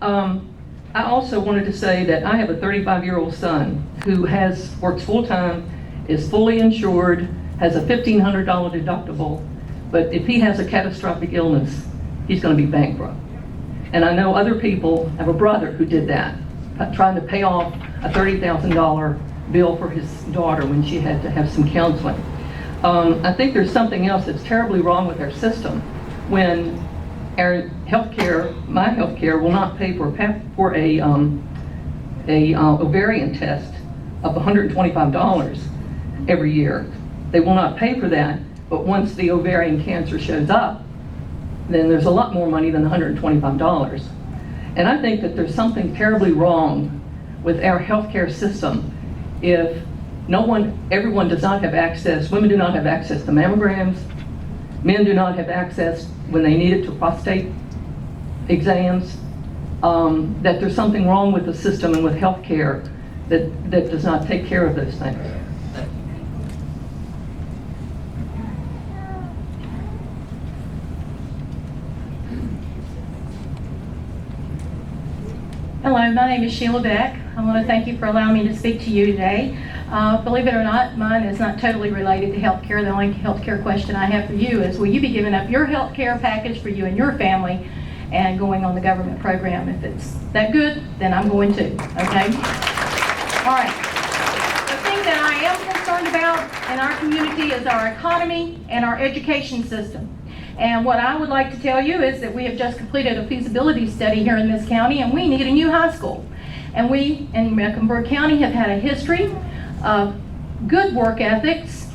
I also wanted to say that I have a 35-year-old son who works full-time, is fully insured, has a $1,500 deductible, but if he has a catastrophic illness, he's going to be bankrupt. And I know other people, I have a brother who did that, trying to pay off a $30,000 bill for his daughter when she had to have some counseling. I think there's something else that's terribly wrong with our system when our healthcare, my healthcare, will not pay for a ovarian test of $125 every year. They will not pay for that, but once the ovarian cancer shows up, then there's a lot more money than $125. And I think that there's something terribly wrong with our healthcare system if everyone does not have access, women do not have access to mammograms, men do not have access when they need it to prostate exams, that there's something wrong with the system and with healthcare that does not take care of those things. Hello, my name is Sheila Beck. I want to thank you for allowing me to speak to you today. Believe it or not, mine is not totally related to healthcare. The only healthcare question I have for you is, will you be giving up your healthcare package for you and your family and going on the government program? If it's that good, then I'm going to, okay? All right. The thing that I am concerned about in our community is our economy and our education system. And what I would like to tell you is that we have just completed a feasibility study here in this county, and we need a new high school. And we in Mecklenburg County have had a history of good work ethics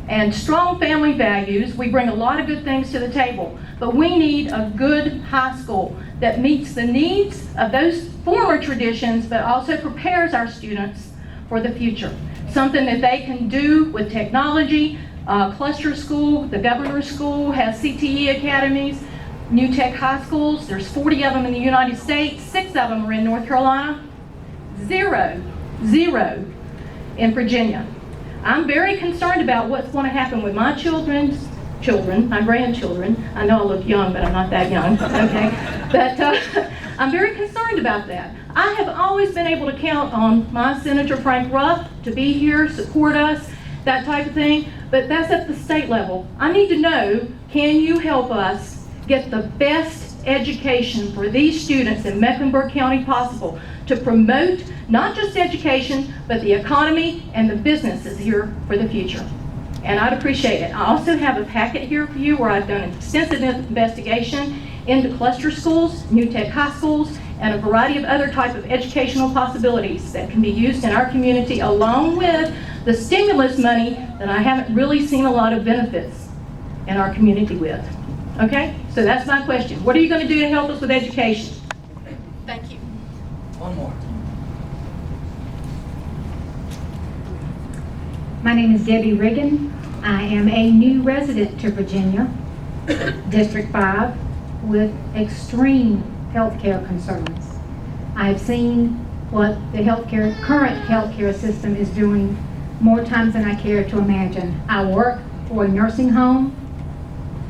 and strong family values. We bring a lot of good things to the table, but we need a good high school that meets the needs of those former traditions, but also prepares our students for the future. Something that they can do with technology. Cluster school, the governor's school has CTE academies, New Tech high schools. There's 40 of them in the United States, 6 of them are in North Carolina, zero in Virginia. I'm very concerned about what's going to happen with my children, my grandchildren. I know I look young, but I'm not that young, okay? But I'm very concerned about that. I have always been able to count on my Senator Frank Ruff to be here, support us, that type of thing, but that's at the state level. I need to know, can you help us get the best education for these students in Mecklenburg County possible to promote not just education, but the economy and the businesses here for the future? And I'd appreciate it. I also have a packet here for you where I've done an extensive investigation into cluster schools, New Tech high schools, and a variety of other type of educational possibilities that can be used in our community, along with the stimulus money that I haven't really seen a lot of benefits in our community with. Okay? So that's my question. What are you going to do to help us with education? Thank you. One more. My name is Debbie Riggin. I am a new resident to Virginia, District 5, with extreme healthcare concerns. I've seen what the current healthcare system is doing more times than I care to imagine. I work for a nursing home.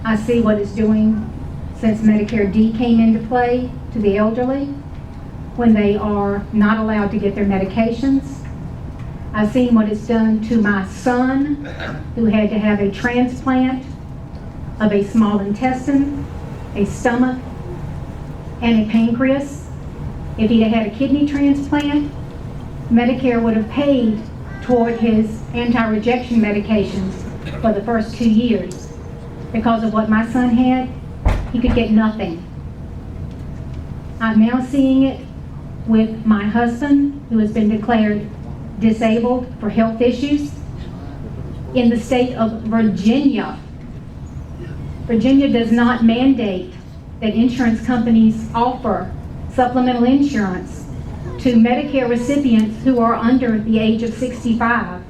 I see what it's doing since Medicare D came into play to the elderly when they are not allowed to get their medications. I've seen what it's done to my son, who had to have a transplant of a small intestine, a stomach, and a pancreas. If he'd had a kidney transplant, Medicare would have paid toward his anti-rejection medications for the first 2 years. Because of what my son had, he could get nothing. I'm now seeing it with my husband, who has been declared disabled for health issues in the state of Virginia. Virginia does not mandate that insurance companies offer supplemental insurance to Medicare recipients who are under the age of 65.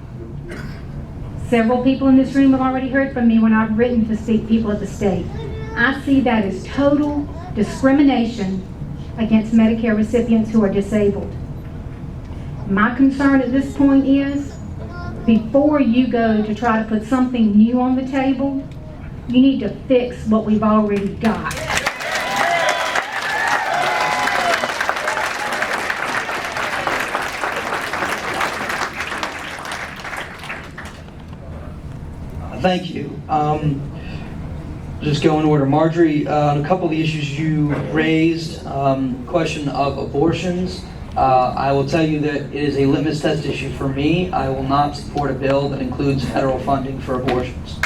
Several people in this room have already heard from me when I've written to people at the state. I see that as total discrimination against Medicare recipients who are disabled. My concern at this point is, before you go to try to put something new on the table, you need to fix what we've already got. Thank you. Just go in order. Marjorie, on a couple of the issues you raised, question of abortions, I will tell you that it is a litmus test issue for me. I will not support a bill that includes federal funding for abortions.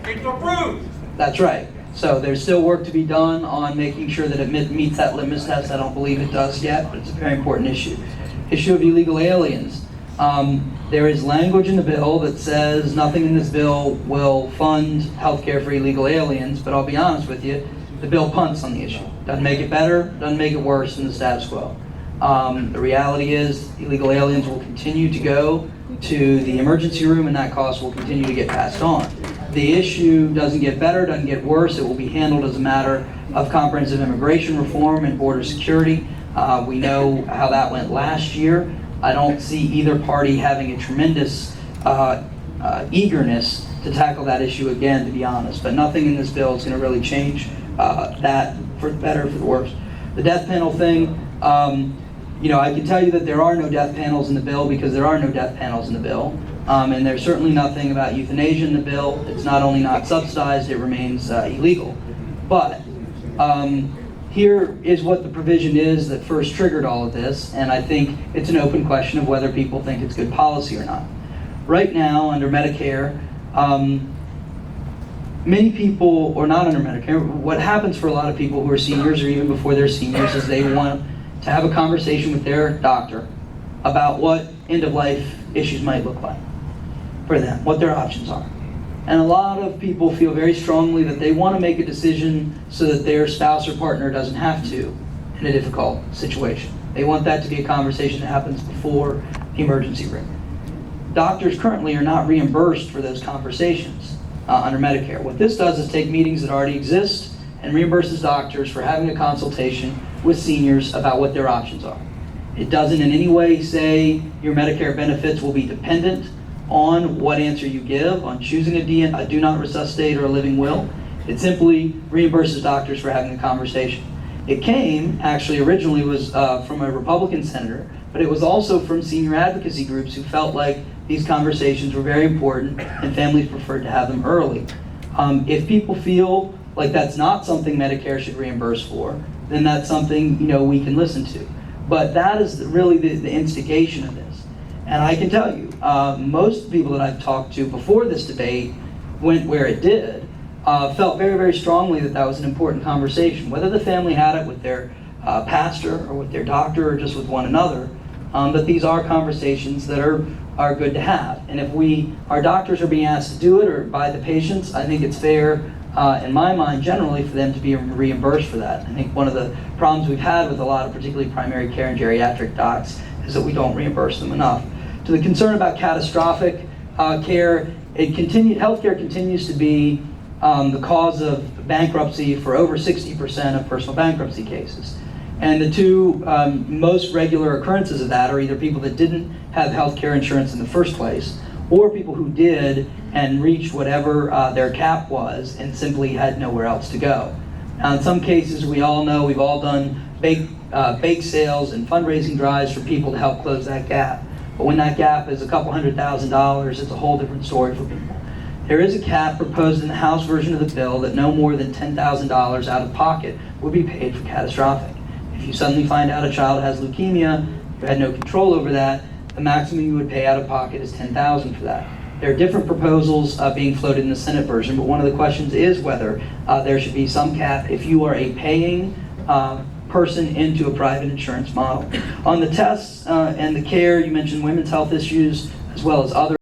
It's approved. That's right. So there's still work to be done on making sure that it meets that litmus test. I don't believe it does yet, but it's a very important issue. Issue of illegal aliens. There is language in the bill that says nothing in this bill will fund health care for illegal aliens, but I'll be honest with you, the bill punts on the issue. Doesn't make it better, doesn't make it worse than the status quo. The reality is illegal aliens will continue to go to the emergency room and that cost will continue to get passed on. The issue doesn't get better, doesn't get worse. It will be handled as a matter of comprehensive immigration reform and border security. We know how that went last year. I don't see either party having a tremendous eagerness to tackle that issue again, to be honest. But nothing in this bill is going to really change that for the better or for the worse. The death panel thing, I can tell you that there are no death panels in the bill because there are no death panels in the bill. And there's certainly nothing about euthanasia in the bill. It's not only not subsidized, it remains illegal. But here is what the provision is that first triggered all of this, and I think it's an open question of whether people think it's good policy or not. Right now, under Medicare, many people, or not under Medicare, what happens for a lot of people who are seniors or even before they're seniors is they want to have a conversation with their doctor about what end-of-life issues might look like for them, what their options are. And a lot of people feel very strongly that they want to make a decision so that their spouse or partner doesn't have to in a difficult situation. They want that to be a conversation that happens before the emergency room. Doctors currently are not reimbursed for those conversations under Medicare. What this does is take meetings that already exist and reimburses doctors for having a consultation with seniors about what their options are. It doesn't in any way say your Medicare benefits will be dependent on what answer you give, on choosing a do not resuscitate or a living will. It simply reimburses doctors for having a conversation. It came, actually originally was from a Republican senator, but it was also from senior advocacy groups who felt like these conversations were very important and families preferred to have them early. If people feel like that's not something Medicare should reimburse for, then that's something we can listen to. But that is really the instigation of this. And I can tell you, most people that I've talked to before this debate went where it did, felt very, very strongly that that was an important conversation, whether the family had it with their pastor or with their doctor or just with one another. But these are conversations that are good to have. And if our doctors are being asked to do it or by the patients, I think it's fair, in my mind, generally, for them to be reimbursed for that. I think one of the problems we've had with a lot of particularly primary care and geriatric docs is that we don't reimburse them enough. To the concern about catastrophic care, healthcare continues to be the cause of bankruptcy for over 60% of personal bankruptcy cases. And the two most regular occurrences of that are either people that didn't have healthcare insurance in the first place, or people who did and reached whatever their cap was and simply had nowhere else to go. Now, in some cases, we all know, we've all done bake sales and fundraising drives for people to help close that gap. But when that gap is a couple $100,000, it's a whole different story for people. There is a cap proposed in the House version of the bill that no more than $10,000 out of pocket would be paid for catastrophic. If you suddenly find out a child has leukemia, you had no control over that, the maximum you would pay out of pocket is $10,000 for that. There are different proposals being floated in the Senate version, but one of the questions is whether there should be some cap if you are a paying person into a private insurance model. On the tests and the care, you mentioned women's health issues as well as other